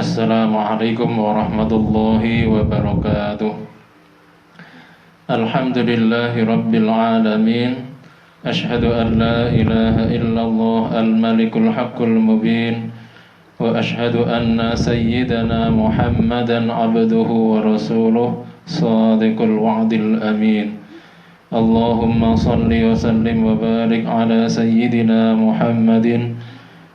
Assalamualaikum warahmatullahi wabarakatuh. Alhamdulillahi rabbil alamin. Ashhadu an la ilaha illallah al-malikul haqqul mubin. Wa ashhadu anna sayyidana Muhammadan abduhu wa rasuluh sadiqul wa'dil amin. Allahumma salli wa sallim wa barik ala sayyidina Muhammadin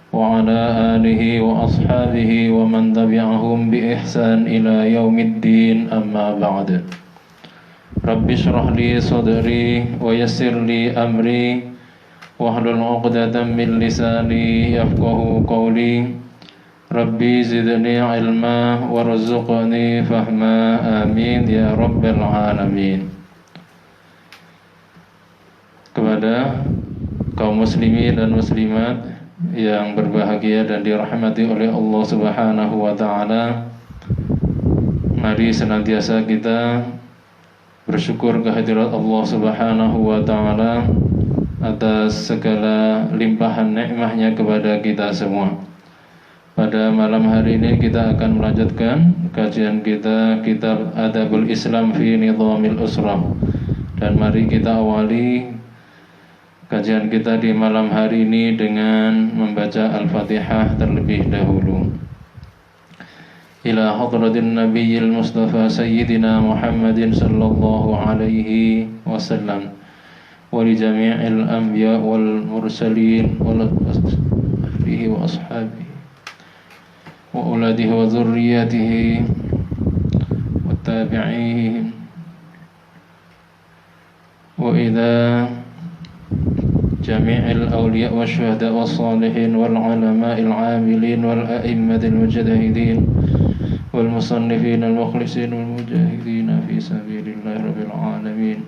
wa ala alihi wa ashabihi wa man tabi'ahum bi ihsan ila yaumiddin, amma ba'd. Rabbi shrah li sadri wa yassir li amri wahlul 'uqdatam min lisani yafqahu qawli. Rabbi zidni ilma warzuqni fahma, amin ya rabbal alamin. Kepada kaum muslimin dan muslimat yang berbahagia dan dirahmati oleh Allah Subhanahu wa taala, mari senantiasa kita bersyukur kehadirat Allah Subhanahu wa taala atas segala limpahan nikmatnya kepada kita semua. Pada malam hari ini kita akan melanjutkan kajian kita kitab Adabul Islam fi Nidhamil Usrah. Dan mari kita awali kajian kita di malam hari ini dengan membaca Al-Fatihah terlebih dahulu. Ila hadratin Nabiyil Mustafa Sayyidina Muhammadin sallallahu alaihi wasallam wa li jami'il anbiya wal mursalin wal ahlihi wa ashabihi wa uladihi wa dhurriyyatihi wa tabi'in wa idha jami'il awliya wa syuhada wa salihin wal ulama'il amilin wal a'immatil mujtahidin wal musannifin al mukhlisin wal mujahidin fi sabilillahi rabbil alamin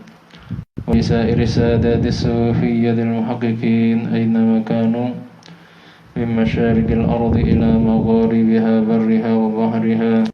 wa lisa'iri sadatis sufiyyatil muhaqqiqin aynama kanu min masyariqil ardi ila magharibiha barriha wa bahriha.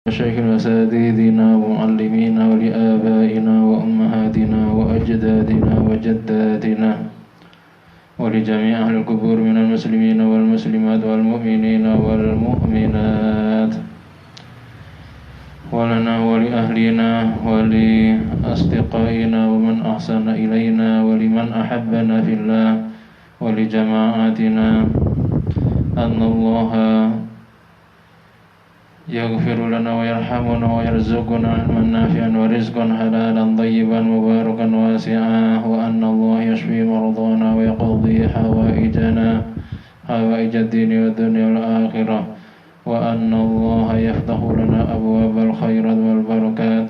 مشايخنا وأساتذتنا ومعلمينا ولآبائنا وأمهاتنا وأجدادنا وجداتنا ولجميع أهل القبور من المسلمين والمسلمات والمؤمنين والمؤمنات ولنا ولأهلنا ولأصدقائنا ومن أحسن إلينا ولمن أحبنا في الله ولجماعاتنا أن الله يغفر لنا ويرحمنا ويرزقنا علما نافعا ورزقا حلالا طيبا مباركا واسعا وأن الله يشفي مرضانا ويقضي حوائج الدين والدنيا والآخرة وأن الله يفتح لنا أبواب الخيرات والبركات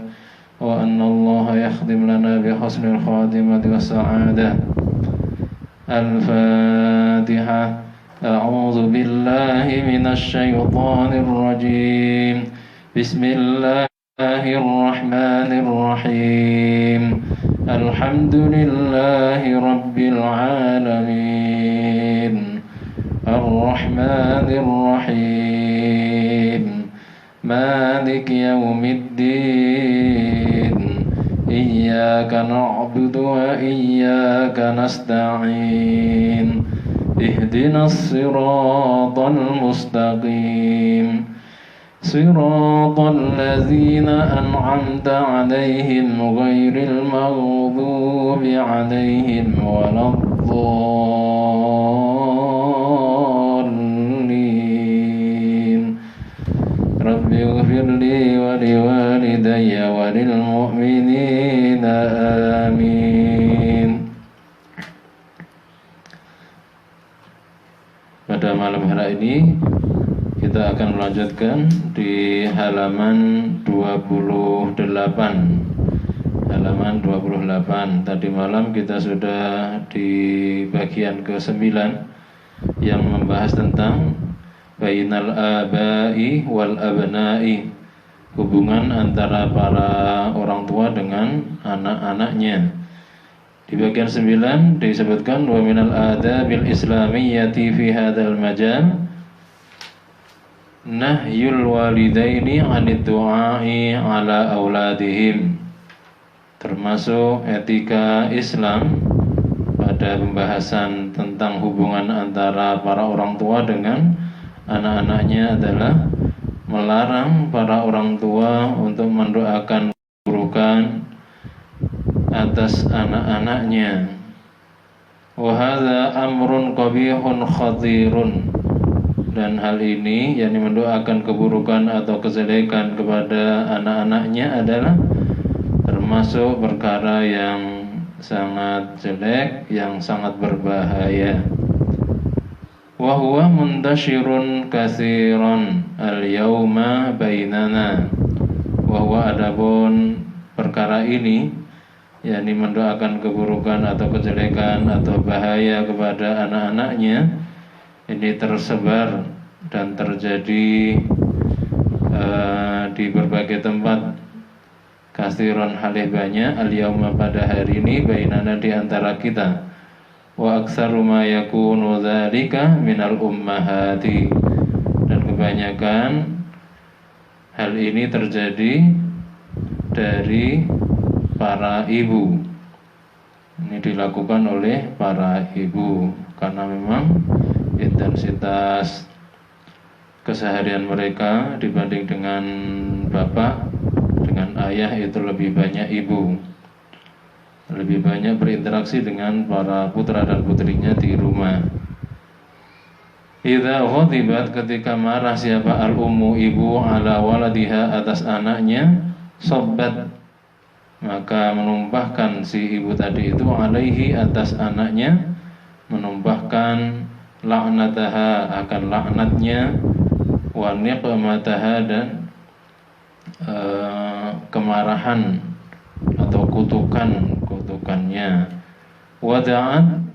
وأن الله يخدم لنا بحسن الخاتمة والسعادة. الفاتحة. أعوذ بالله من الشيطان الرجيم. بسم الله الرحمن الرحيم. الحمد لله رب العالمين الرحمن الرحيم مالك يوم الدين إياك نعبد وإياك نستعين اهدنا الصراط المستقيم صراط الذين أنعمت عليهم غير المغضوب عليهم ولا الضالين. رب اغفر لي ولوالدي وللمؤمنين آمين. Pada malam hari ini Kita akan melanjutkan di halaman 28. Halaman 28. Tadi malam kita sudah di bagian ke-9 yang membahas tentang bainal abai wal abna'i, hubungan antara para orang tua dengan anak-anaknya. Di bagian 9 disebutkan wa minal adabil islamiyyati fi hadzal majal nahyul walidaini 'anid du'a'i 'ala auladihim. Termasuk etika Islam pada pembahasan tentang hubungan antara para orang tua dengan anak-anaknya adalah melarang para orang tua untuk mendoakan keburukan atas anak-anaknya. Wa hadza amrun qabihun khatirun. Dan hal ini, yakni mendoakan keburukan atau kejelekan kepada anak-anaknya, adalah termasuk perkara yang sangat jelek, yang sangat berbahaya. Wa huwa muntashirun katsiran al-yauma bainana. Wa huwa, adapun perkara ini, yakni mendoakan keburukan atau kejelekan atau bahaya kepada anak-anaknya, ini tersebar dan terjadi di berbagai tempat. Kasiron halih banyak al-yauma pada hari ini bainana di antara kita. Wa aktsaru ma yakunu dzalika minal ummahati, dan kebanyakan hal ini terjadi dari para ibu. Ini dilakukan oleh para ibu karena memang intensitas keseharian mereka dibanding dengan bapak, dengan ayah, itu lebih banyak ibu, lebih banyak berinteraksi dengan para putra dan putrinya di rumah. Idza ghadibat, ketika marah siapa al-ummu, ibu, ala waladiha, atas anaknya, sabbat, maka menumpahkan si ibu tadi itu alaihi, atas anaknya, menumpahkan laknataha, akan laknatnya, wa niqmataha, dan kemarahan atau kutukannya, wada'at,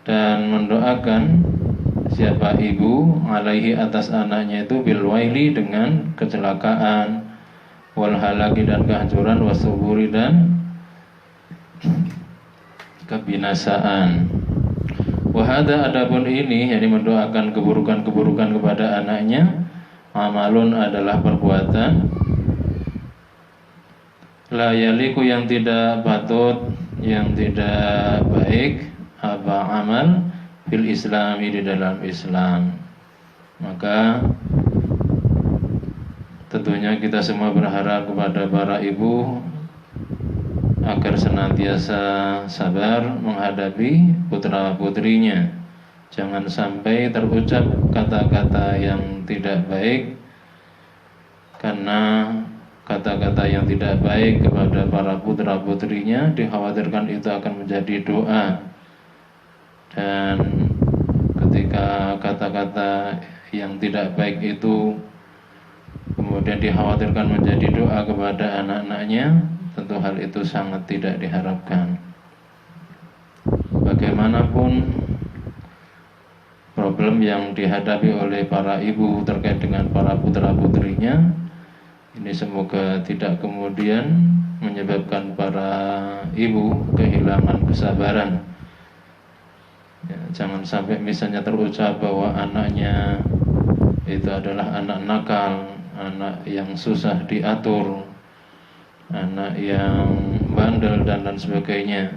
dan mendoakan siapa ibu alaihi, atas anaknya itu, bilwaili, dengan kecelakaan, wal halaki, dan kehancuran, wasuburi, dan kebinasaan. Wahada, adapun ini, yakni mendoakan keburukan-keburukan kepada anaknya, amalun, adalah perbuatan, la yaliku, yang tidak patut, yang tidak baik, apa amal, fil islami, di dalam Islam. Maka tentunya kita semua berharap kepada para ibu agar senantiasa sabar menghadapi putra-putrinya. Jangan sampai terucap kata-kata yang tidak baik, karena kata-kata yang tidak baik kepada para putra-putrinya dikhawatirkan itu akan menjadi doa. Dan ketika kata-kata yang tidak baik itu kemudian dikhawatirkan menjadi doa kepada anak-anaknya, tentu hal itu sangat tidak diharapkan. Bagaimanapun problem yang dihadapi oleh para ibu terkait dengan para putra-putrinya, ini semoga tidak kemudian menyebabkan para ibu kehilangan kesabaran. Ya, jangan sampai misalnya terucap bahwa anaknya itu adalah anak nakal, anak yang susah diatur, anak yang bandel, dan lain sebagainya.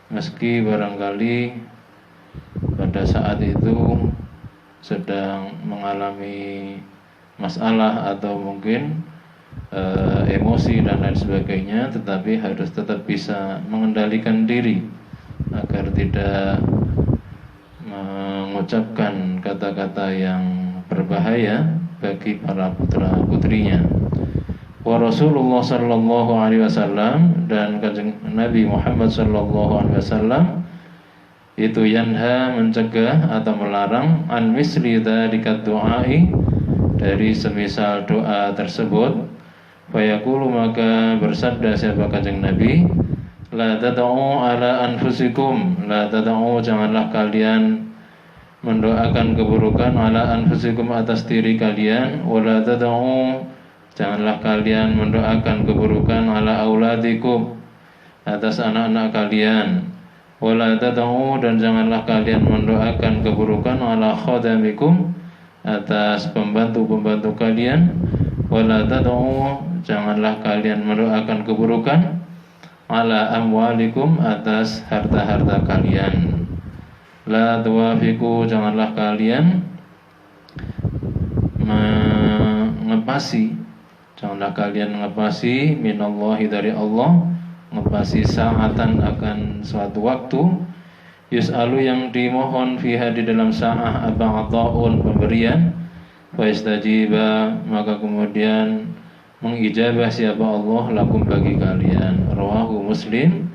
Meski barangkali pada saat itu sedang mengalami masalah atau mungkin emosi dan lain sebagainya, tetapi harus tetap bisa mengendalikan diri agar tidak mengucapkan kata-kata yang berbahaya bagi para putra-putrinya. Wa Rasulullah sallallahu alaihi wasallam, dan Kanjeng Nabi Muhammad sallallahu alaihi wasallam itu yanha mencegah atau melarang an misli dzalika du'ai dari semisal doa tersebut. Fayaqulu maka bersabda siapa kanjeng Nabi, la tad'u ala anfusikum, la tad'u janganlah kalian mendoakan keburukan ala anfusikum atas diri kalian, wala tad'u janganlah kalian mendoakan keburukan ala auladikum atas anak-anak kalian, wala tad'u dan janganlah kalian mendoakan keburukan ala khadamikum atas pembantu-pembantu kalian, wala tad'u janganlah kalian mendoakan keburukan ala amwalikum atas harta-harta kalian. La tuwafiqu janganlah kalian mengepasi, janganlah kalian mengepasi minallahi dari Allah, mengepasi sa'atan akan suatu waktu, yus'alu yang dimohon fiha di dalam sa'ah aba'ata'un pemberian, fa istajiba maka kemudian mengijabah siapa Allah lakum bagi kalian. Rawahu Muslim.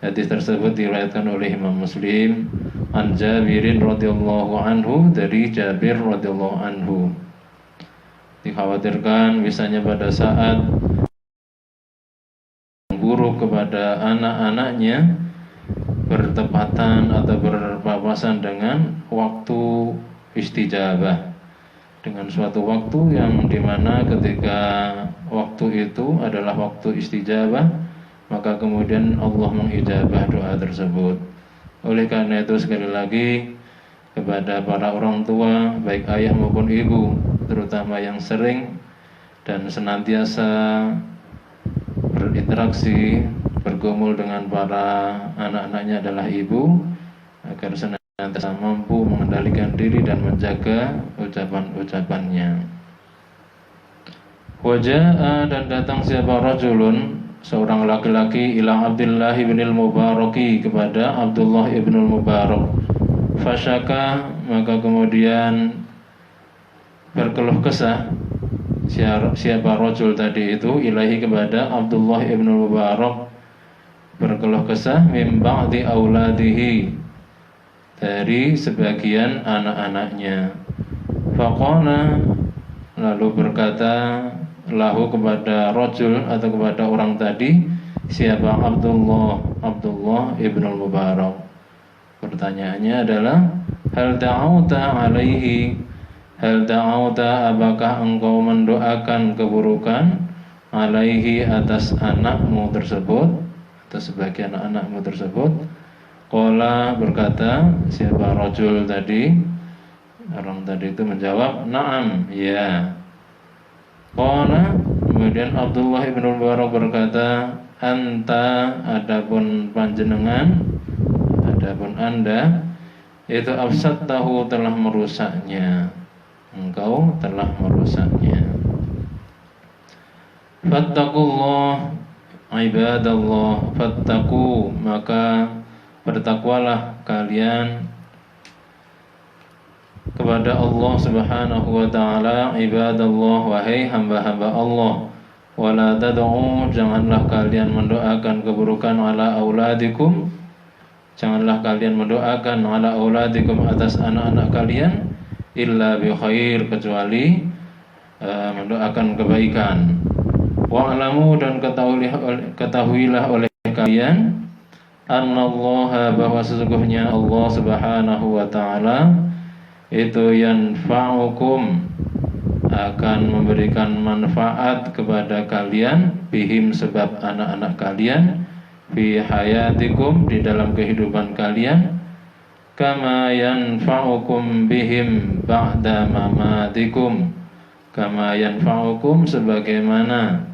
Hadis tersebut diriwayatkan oleh Imam Muslim an Jabirin radhiyallahu anhu, dari Jabir radhiyallahu anhu. Dikhawatirkan misalnya pada saat buruk kepada anak-anaknya bertepatan atau berpapasan dengan waktu istijabah, dengan suatu waktu yang dimana ketika waktu itu adalah waktu istijabah, maka kemudian Allah mengijabah doa tersebut. Oleh karena itu sekali lagi kepada para orang tua baik ayah maupun ibu, terutama yang sering dan senantiasa berinteraksi bergumul dengan para anak-anaknya adalah ibu, agar senantiasa mampu mengendalikan diri dan menjaga ucapan-ucapannya. Waja'a dan datang siapa rajulun seorang laki-laki ila Abdullah bin al-Mubaraki kepada Abdullah bin al-Mubarak. Fasyaka maka kemudian berkeluh kesah siapa rajul tadi itu ilahi kepada Abdullah bin al-Mubarak, berkeluh kesah min ba'di auladihi dari sebagian anak-anaknya. Faqala lalu berkata lahu kepada rajul atau kepada orang tadi siapa Abdullah ibn al-Mubarak. Pertanyaannya adalah hal da'auta alaihi, hal da'auta apakah engkau mendoakan keburukan alaihi atas anakmu tersebut, atas sebagian anakmu tersebut. Qala berkata siapa rajul tadi, orang tadi itu menjawab na'am, ya. Qala kemudian Abdullah ibn Mubarak berkata anta adapun panjenengan, adapun anda itu afsadtahu telah merusaknya, engkau telah merusaknya. Fattaqullah ibadallah, fattaqu maka bertakwalah kalian kepada Allah Subhanahu wa taala, ibadallah wahai hamba-hamba Allah, wala tad'u janganlah kalian mendoakan keburukan ala auladikum, janganlah kalian mendoakan ala auladikum atas anak-anak kalian illa bi khair kecuali mendoakan kebaikan. Wa'lamu dan ketahuilah oleh kalian annallaha bahwa sesungguhnya Allah Subhanahu wa taala itu yanfa'ukum akan memberikan manfaat kepada kalian bihim sebab anak-anak kalian fi hayatikum di dalam kehidupan kalian kama yanfa'ukum bihim ba'da mamatikum, kama yanfa'ukum sebagaimana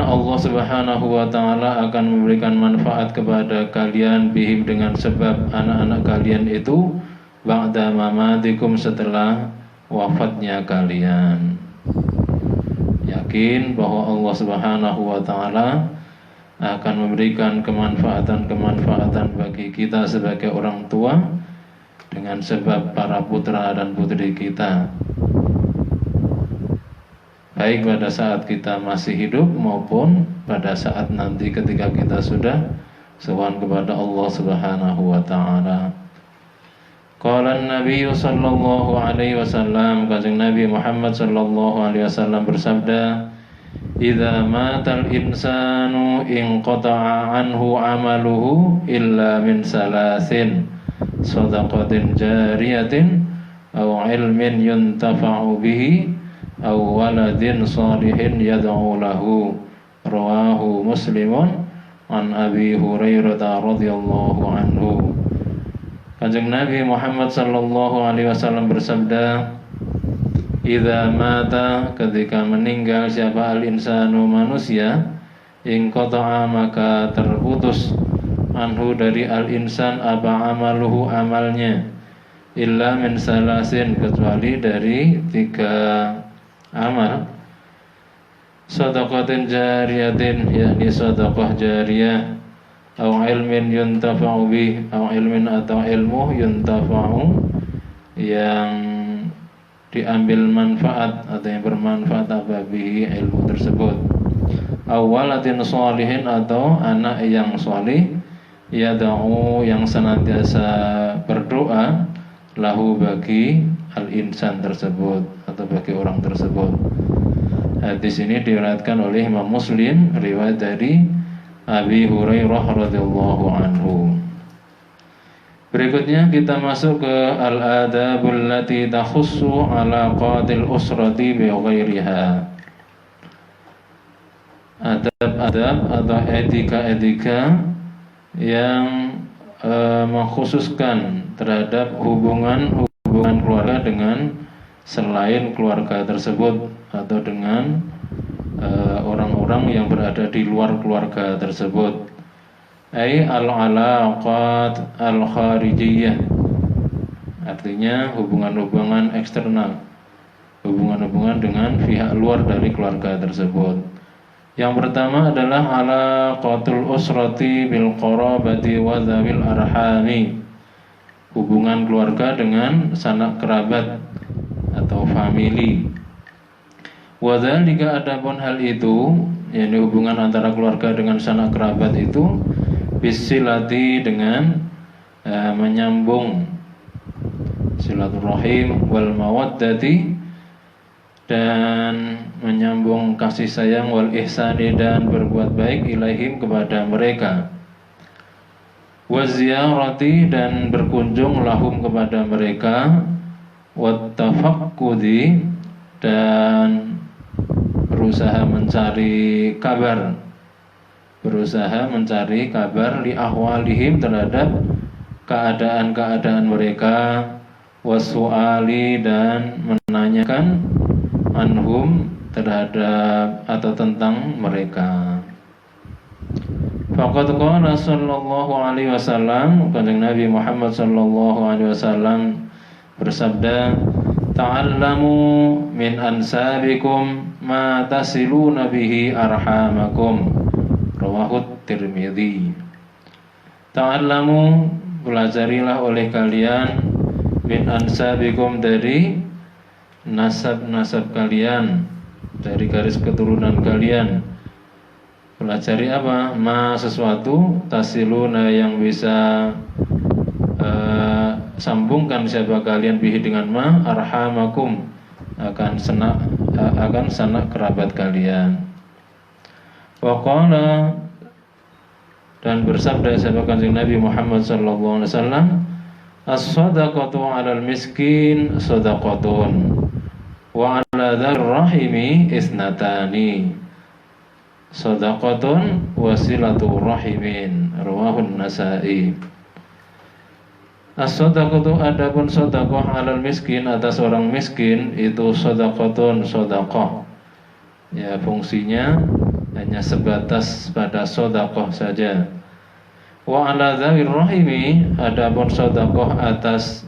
Allah Subhanahu wa taala akan memberikan manfaat kepada kalian bihim dengan sebab anak-anak kalian itu ba'da mamatikum setelah wafatnya kalian. Yakin bahwa Allah Subhanahu wa taala akan memberikan kemanfaatan bagi kita sebagai orang tua dengan sebab para putra dan putri kita, baik pada saat kita masih hidup maupun pada saat nanti ketika kita sudah sowan kepada Allah Subhanahu wa taala. Qala Nabi sallallahu alaihi wasallam, Kanjeng Nabi Muhammad sallallahu alaihi wasallam bersabda, "Idza matal insanu inqata'a anhu amaluhu illa min salasin, shadaqatin jariyatin aw ilmin yuntafa'u bihi aw waladin shalihin yad'u lahu." Rawahu Muslimun an Abi Hurairah radhiyallahu anhu. Kanjeng Nabi Muhammad sallallahu alaihi wasallam bersabda, "Idza mata," ketika meninggal siapa al-insanu manusia, inqata'a maka terputus anhu dari al-insan apa amaluhu amalnya, illa min salasin kecuali dari 3 amal. Shadaqatin jariyatin, yakni sedekah jariyah, au ilmin yuntafa'u bih, au ilmin atau ilmu yuntafa'u yang diambil manfaat atau yang bermanfaat apa bihi ilmu tersebut, au waladin sholihin atau anak yang sholih, yad'u yang senantiasa berdoa, lahu bagi al-insan tersebut atau bagi orang tersebut. Hadis ini diriwayatkan oleh Imam Muslim, riwayat dari Abi Hurairah radhiyallahu anhu. Berikutnya kita masuk ke al-adabul lati takhussu alaqatil usrati bi ghairiha. Adab-adab atau etika-etika yang mengkhususkan terhadap hubungan keluarga dengan selain keluarga tersebut atau dengan orang-orang yang berada di luar keluarga tersebut. Ai al-alaqat al-kharijiyah, artinya hubungan-hubungan eksternal, hubungan-hubungan dengan pihak luar dari keluarga tersebut. Yang pertama adalah alaqatul usrati bil qarabati wa dzawil arhami, hubungan keluarga dengan sanak kerabat atau famili. Wa dzalika, adapun hal itu, yakni hubungan antara keluarga dengan sanak kerabat itu, bisilati dengan menyambung silaturahim, wal mawaddati dan menyambung kasih sayang, wal ihsani dan berbuat baik, ilaihim kepada mereka, wa ziyarati dan berkunjung, lahum kepada mereka, wa tafaqqudi dan berusaha mencari kabar li ahwalihim terhadap keadaan-keadaan mereka, wasu'ali dan menanyakan anhum terhadap atau tentang mereka. Faqad qala sallallahu alaihi wasallam, Kanjeng Nabi Muhammad sallallahu alaihi wasallam bersabda, "Ta'allamu min ansabikum ma tasiluna bihi arhamakum." Rawahu Tirmidzi. Ta'allamu, pelajarilah oleh kalian, min ansabikum dari nasab-nasab kalian, dari garis keturunan kalian. Pelajari apa? Ma, sesuatu, tasiluna yang bisa sambungkan siapa kalian bihi dengan ma, arhamakum akan sanak kerabat kalian. Waqala, dan bersabda sahabat Kanjeng Nabi Muhammad sallallahu alaihi wasallam, as-shadaqatu 'alal miskin shadaqatun wa 'ala dzar rahimi isnatani, shadaqatun wa silatur rahimin. Rawahu An-Nasa'i. As-shadaqatu, adapun sedekah 'alal miskin, atas orang miskin, itu shadaqatun, sedekah. Ya, fungsinya hanya sebatas pada sedekah saja. Wa 'ala dzawir rahimi, adapun sedekah atas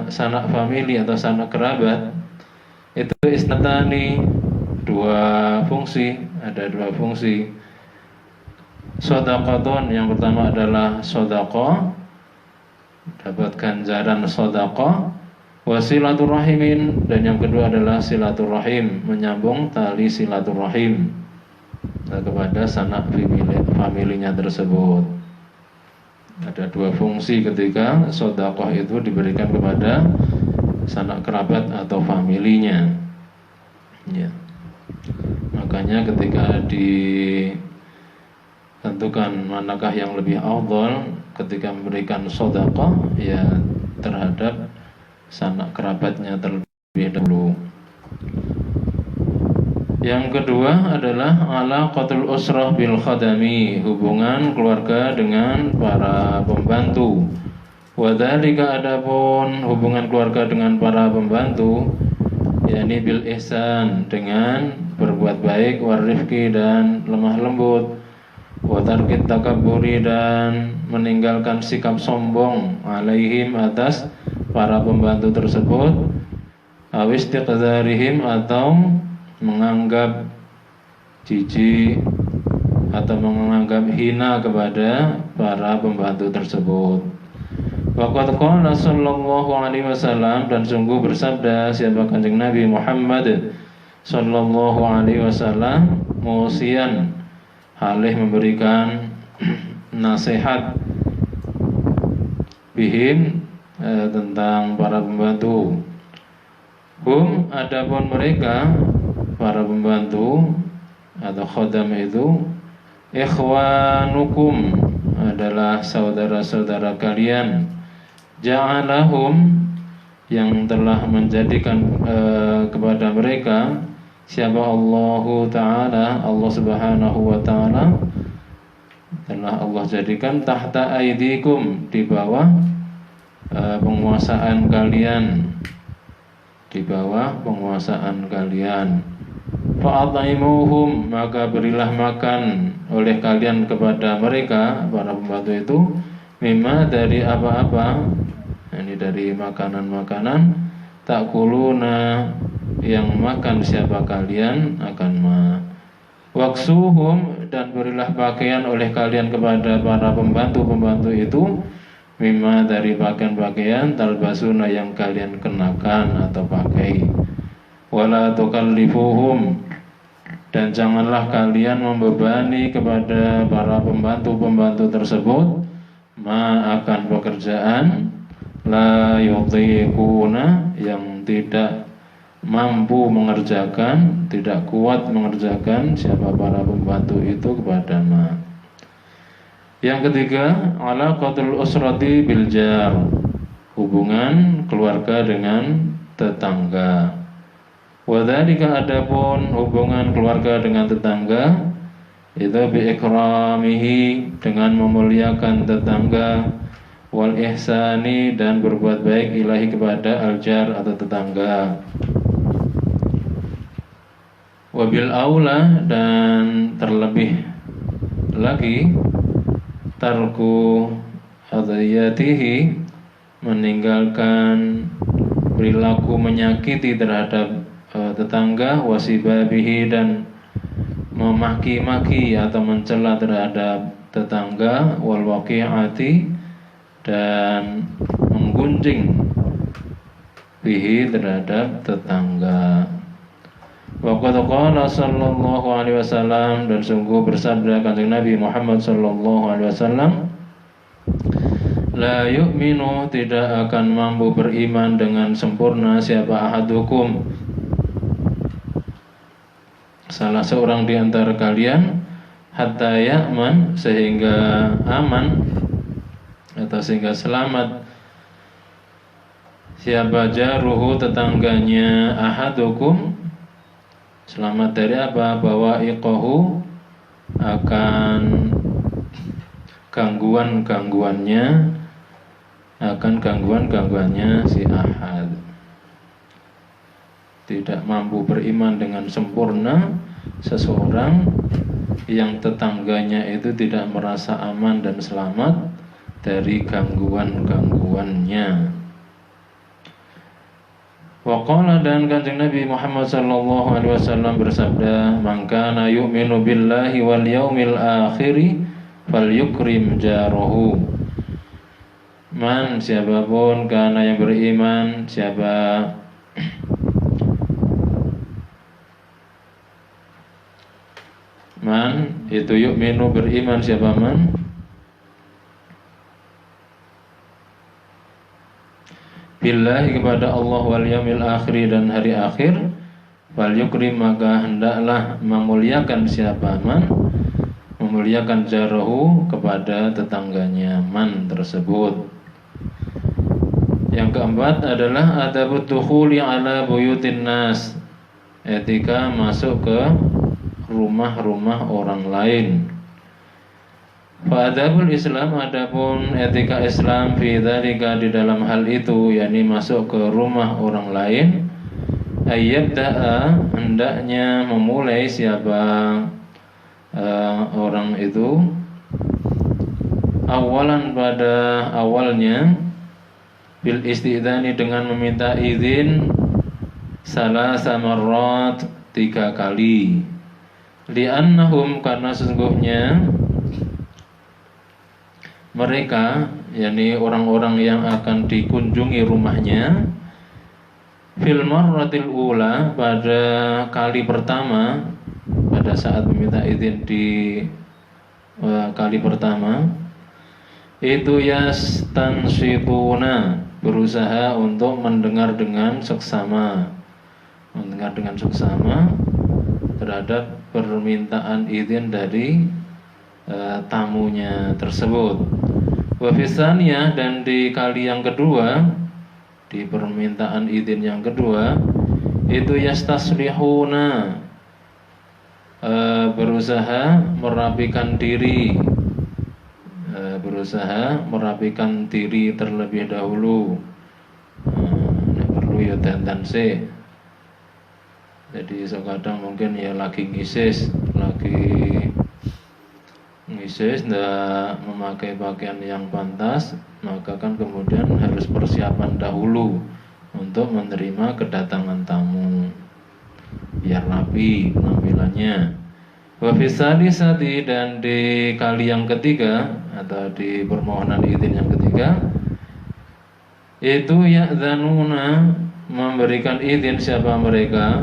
sanak famili atau sanak kerabat, itu isnatani, dua fungsi, ada dua fungsi. Shadaqatun, yang pertama adalah sedekah, dapat ganjaran sedekah. Wa silaturahimin, dan yang kedua adalah silaturahim, menyambung tali silaturahim kepada sanak familinya tersebut. Ada dua fungsi ketika sedekah itu diberikan kepada sanak kerabat atau familinya. Ya. Makanya ketika ditentukan manakah yang lebih afdal ketika memberikan sedekah, ya terhadap sanak kerabatnya terlebih dahulu. Yang kedua adalah alaqatul usrah bil khadami, hubungan keluarga dengan para pembantu. Wa dzalika adapun hubungan keluarga dengan para pembantu, yakni bil ihsan, dengan berbuat baik, warifqi, dan lemah lembut, wa tarkit takabburi, dan meninggalkan sikap sombong, alaihim, atas para pembantu tersebut, awistiqdzarihim, atau menganggap jijik atau menganggap hina kepada para pembantu tersebut. Waqad qala sallallahu alaihi wasallam, dan sungguh bersabda siapa Kanjeng Nabi Muhammad sallallahu alaihi wasallam, musian, halih memberikan nasihat, bihim, tentang para pembantu. Adapun mereka para pembantu atau khodam itu, ikhwanukum, adalah saudara-saudara kalian, ja'alahum, yang telah menjadikan kepada mereka siapa Allahu Ta'ala, Allah Subhanahu wa Ta'ala, telah Allah jadikan tahta aidikum, di bawah penguasaan kalian, di bawah penguasaan kalian. Fa'ataimuhum, maka berilah makan oleh kalian kepada mereka para pembantu itu, mimma, dari apa-apa, ini dari makanan-makanan, takuluna, yang makan siapa kalian akan waksuhum, dan berilah pakaian oleh kalian kepada para pembantu-pembantu itu, mimma, dari pakaian-pakaian, talbasuna, yang kalian kenakan atau pakai. Wala tukallifuhum, dan janganlah kalian membebani kepada para pembantu-pembantu tersebut, ma, akan pekerjaan, la yutiquna, yang tidak mampu mengerjakan, tidak kuat mengerjakan siapa para pembantu itu kepada ma. Yang ketiga, alaqatul usrati bil jar, hubungan keluarga dengan tetangga. Wa dzalika, adapun hubungan keluarga dengan tetangga itu, bi ikramihi, dengan memuliakan tetangga, wal ihsani, dan berbuat baik, ilahi, kepada al-jar atau tetangga. Wabil aula, dan terlebih lagi, tarku adhiyatihi, meninggalkan perilaku menyakiti terhadap tetangga, wasibabihi, dan memaki-maki atau mencela terhadap tetangga, wal waqi'ati, dan menggunjing bihi, terhadap tetangga. Waqad qala sallallahu alaihi wasallam, dan sungguh bersabda Kanjeng Nabi Muhammad sallallahu alaihi wasallam, la yu'minu, tidak akan mampu beriman dengan sempurna siapa ahadukum, salah seorang di antara kalian, hatta ya'man, sehingga aman atau sehingga selamat, siapa jaruhu, tetangganya, ahadukum, selamat dari apa? Bawa'iqahu, akan gangguan-gangguannya, si ahad. Tidak mampu beriman dengan sempurna seseorang yang tetangganya itu tidak merasa aman dan selamat dari gangguan-gangguannya. Waqala, dan Kanjeng Nabi Muhammad sallallahu alaihi wasallam bersabda, man kana yu'minu billahi wal yaumil akhiri falyukrim jarahu. Man, siapapun, kana, yang beriman, siapa Man itu yu'minu beriman siapa man? Billahi kepada Allah wal yaumil akhir dan hari akhir, wal yukrim maka hendaklah memuliakan siapa man, memuliakan jarahu kepada tetangganya man tersebut. Yang keempat adalah adabut dukhuli ala buyutin nas, etika masuk ke rumah-rumah orang lain. Fa adabul Islam, adapun etika Islam fi dzalika di dalam hal itu, yakni masuk ke rumah orang lain, ayyabda'a hendaknya memulai siapa orang itu awalan pada awalnya bil istidani dengan meminta izin salasa marrat 3 kali, li'annahum karena sesungguhnya mereka, yakni orang-orang yang akan dikunjungi rumahnya, fil marratil ula pada kali pertama, pada saat meminta izin di kali pertama itu yastansituna berusaha untuk mendengar dengan seksama terhadap permintaan izin dari tamunya tersebut. Wa fisaniyah, dan di kali yang kedua, di permintaan izin yang kedua itu yastaslihuna berusaha merapikan diri, terlebih dahulu. Perlu ya dandan sih. Jadi kadang mungkin ya lagi ngisis nggak memakai pakaian yang pantas, maka kan kemudian harus persiapan dahulu untuk menerima kedatangan tamu biar rapi penampilannya. Wa fi salisati, dan di kali yang ketiga atau di permohonan izin yang ketiga itu ya'dzanuna memberikan izin siapa mereka,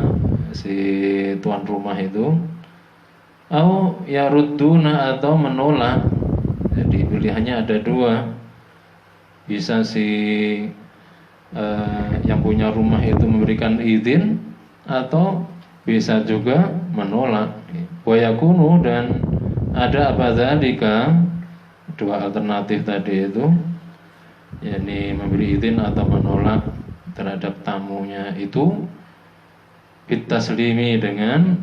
si tuan rumah itu, au yarudduna atau menolak. Jadi pilihannya ada 2. Bisa si yang punya rumah itu memberikan izin, atau bisa juga menolak. Wa yakunu, dan ada apa dzalika, 2 alternatif tadi itu, yakni memberi izin atau menolak terhadap tamunya itu, bitaslimi dengan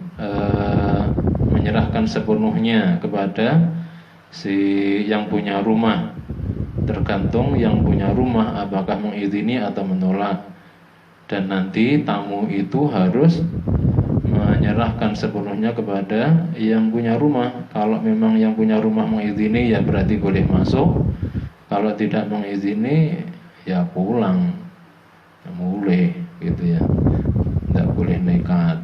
menyerahkan sepenuhnya kepada si yang punya rumah. Tergantung yang punya rumah apakah mengizini atau menolak, dan nanti tamu itu harus menyerahkan sepenuhnya kepada yang punya rumah. Kalau memang yang punya rumah mengizini ya berarti boleh masuk, kalau tidak mengizini ya pulang, mulai gitu ya, tidak boleh nekat.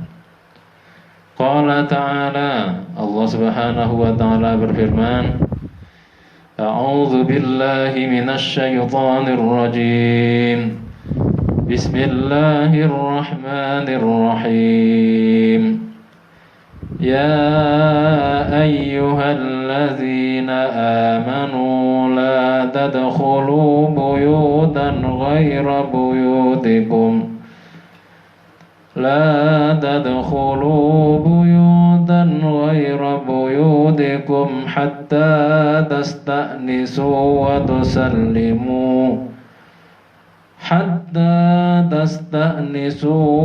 Qala ta'ala, Allah subhanahu wa ta'ala berfirman, A'udzu billahi minasy syaithanir rajim. Bismillahirrahmanirrahim. Ya ayyuhalladzina amanu la tadkhulu buyutan ghaira buyutikum لا تدخلوا بيوتا غير بيوتكم حتى تستأنسوا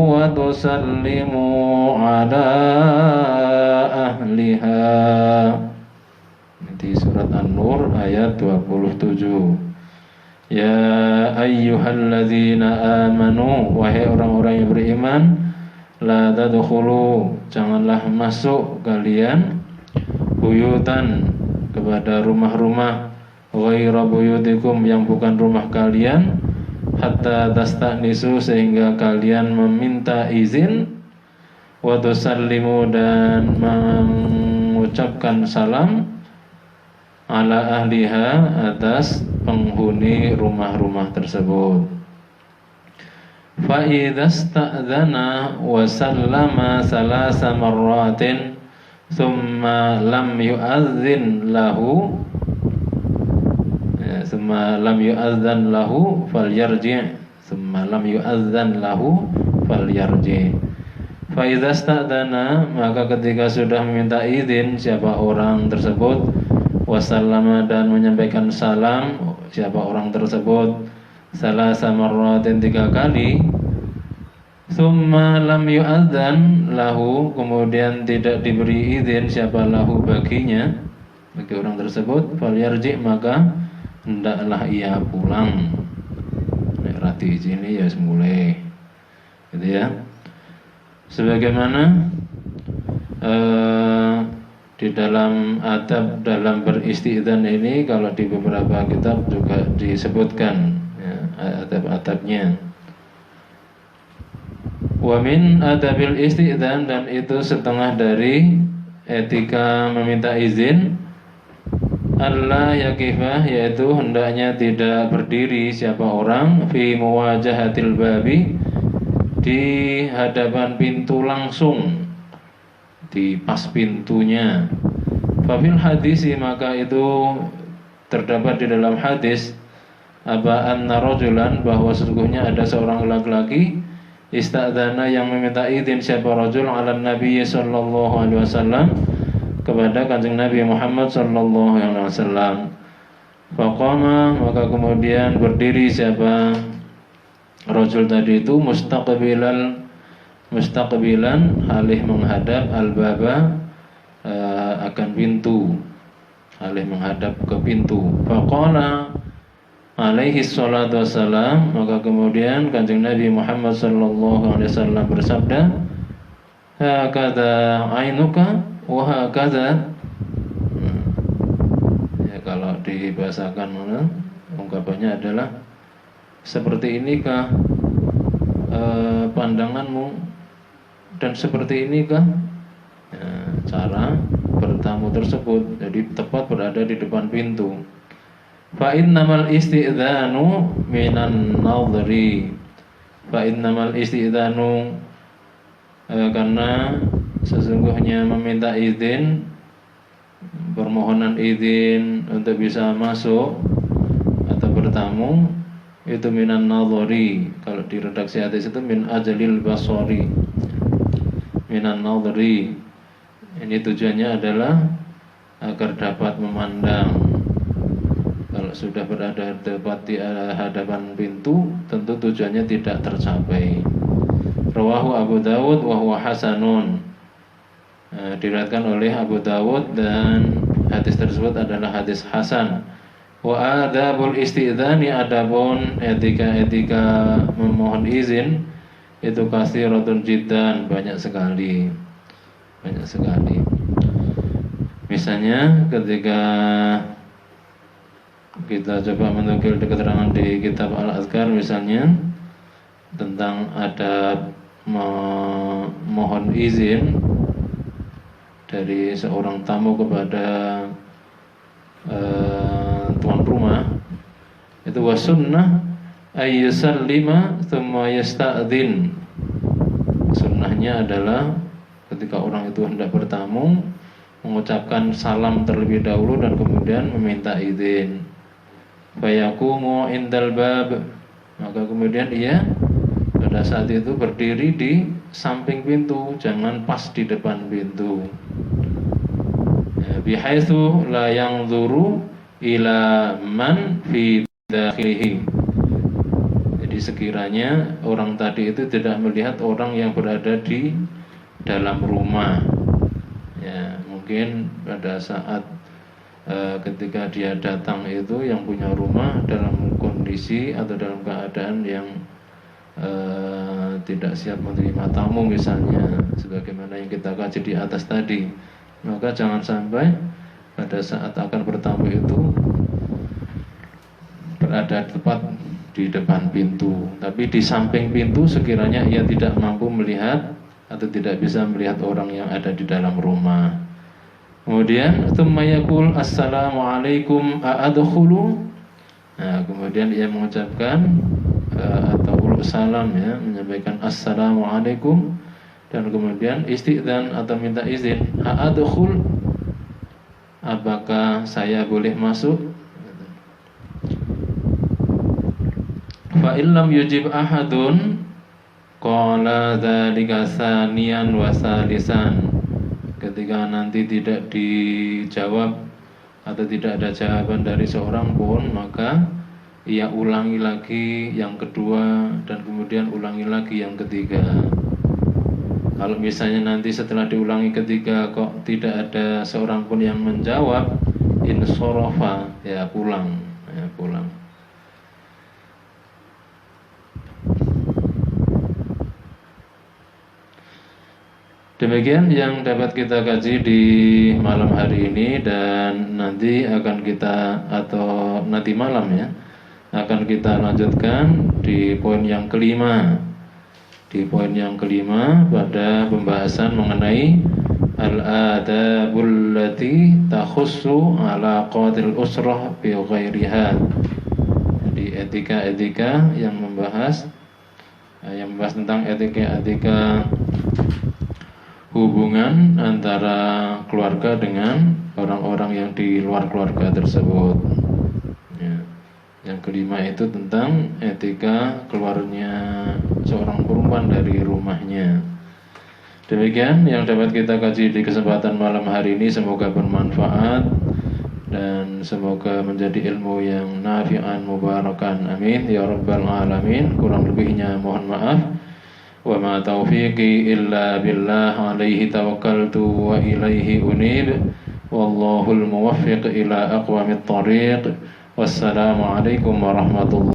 وتسلموا على أهلها. Di surat An-Nur ayat 27. Ya ayyuhalladzina amanu, wahai orang-orang yang beriman, la tadkhulu, janganlah masuk kalian, buyutan, kepada rumah-rumah, ghaira buyutikum, yang bukan rumah kalian, hatta tasta'nisu, sehingga kalian meminta izin, wa tusallimu, dan mengucapkan salam, ala ahliha, atas penghuni rumah-rumah tersebut. Fa idza sta'dzana wa sallama salasa marratin, summa lam yu'adzin lahu summa lam yu'adzan lahu falyarji' summa lam yu'adzan lahu falyarji'. Fa idza sta'dana, maka ketika sudah meminta izin siapa orang tersebut, wasallama, dan menyampaikan salam siapa orang tersebut, salasa marratin 3 kali, summa lam yu'adzan lahu, kemudian tidak diberi izin siapa lahu baginya, bagi orang tersebut, falyarji', maka hendaklah ia pulang. Nek rati izini ya semulai, gitu ya. Sebagaimana di dalam adab dalam beristidzan ini, kalau di beberapa kitab juga disebutkan ya, adab-adabnya. Wa min adabil istidzan, dan itu setengah dari etika meminta izin, Allah yakifah, yaitu hendaknya tidak berdiri siapa orang fi muwajahatil babi, di hadapan pintu langsung, di pas pintunya. Fafil hadisi, maka itu terdapat di dalam hadis, apa anna rajulan, bahwa sesungguhnya ada seorang laki-laki, istadzana, yang meminta izin siapa rajul ala Nabi sallallahu alaihi wasallam, kepada Kanjeng Nabi Muhammad sallallahu alaihi wasallam. Faqama, maka kemudian berdiri siapa rajul tadi itu, mustaqbilan halih menghadap al-baba, akan pintu, halih menghadap ke pintu. Faqala alaihi salatu wassalam, maka kemudian Kanjeng Nabi Muhammad sallallahu alaihi wasallam bersabda, hakadha ainuka wa hakadha. Ya, kalau dibahasakan ungkapannya adalah, seperti inikah pandanganmu, dan seperti inikah ya, cara bertamu tersebut. Jadi tepat berada di depan pintu. Fa innamal isti'dzanu minan nadhri. Fa innamal isti'dzanu, karena sesungguhnya meminta izin, permohonan izin untuk bisa masuk atau bertamu, itu minan nadhari. Kalau di redaksi hadis itu min ajalil basari, minan nadhari. Ini tujuannya adalah agar dapat memandang. Kalau sudah berada tepat di hadapan pintu, tentu tujuannya tidak tercapai. Rawahu Abu Dawud wa huwa hasanun. Diriwayatkan oleh Abu Dawud, dan hadis tersebut adalah hadis hasan. Wa adabul istidzani, adabun etika-etika memohon izin, itu katsiratun jiddan, banyak sekali. Misalnya ketika kita coba menukil keterangan di kitab Al-Azkar, misalnya tentang adab memohon izin dari seorang tamu kepada tuan rumah, itu wasunnah ayyusallima tsumma yasta'dzin. Sunnahnya adalah ketika orang itu hendak bertamu, mengucapkan salam terlebih dahulu dan kemudian meminta izin. Fayaqumu indal bab, maka kemudian ia pada saat itu berdiri di samping pintu, jangan pas di depan pintu. Bihaitsu la yanzuru ila man fi dakhilihi. Jadi sekiranya orang tadi itu tidak melihat orang yang berada di dalam rumah. Ya, mungkin pada saat ketika dia datang itu, yang punya rumah dalam kondisi atau dalam keadaan yang tidak siap menerima tamu misalnya, sebagaimana yang kita kaji di atas tadi, maka jangan sampai pada saat akan bertamu itu berada tepat di depan pintu, tapi di samping pintu sekiranya ia tidak mampu melihat atau tidak bisa melihat orang yang ada di dalam rumah. Kemudian tsumma yaqul assalamualaikum a'adkhulu. Nah, kemudian ia mengucapkan atau salam, ya, menyampaikan assalamualaikum, dan kemudian istidzan atau minta izin, a'adkhul, apakah saya boleh masuk? Fa illam yujib ahadun qala dzalika tsaniyan wa tsalisan. Ketika nanti tidak dijawab atau tidak ada jawaban dari seorang pun, maka ia ulangi lagi yang kedua dan kemudian ulangi lagi yang ketiga. Kalau misalnya nanti setelah diulangi ketiga kok tidak ada seorang pun yang menjawab, insorofa, ya pulang. Demikian yang dapat kita kaji di malam hari ini, dan nanti akan kita, atau nanti malam ya, akan kita lanjutkan di poin yang kelima. Di poin yang kelima pada pembahasan mengenai al-adabul lati takhussu ala qatil usrah bi ghairiha. Jadi etika-etika yang membahas tentang etika-etika hubungan antara keluarga dengan orang-orang yang di luar keluarga tersebut. Ya. Yang kelima itu tentang etika keluarnya seorang perempuan dari rumahnya. Demikian yang dapat kita kaji di kesempatan malam hari ini. Semoga bermanfaat dan semoga menjadi ilmu yang nafi'an mubarakan. Amin ya rabbal alamin. Kurang lebihnya mohon maaf. Wa ma taufiqi illa billah, alaihi tawakkaltu wa ilaihi unib. Wallahul muwaffiq ila aqwamit thariq. Wassalamualaikum warahmatullahi wabarakatuh.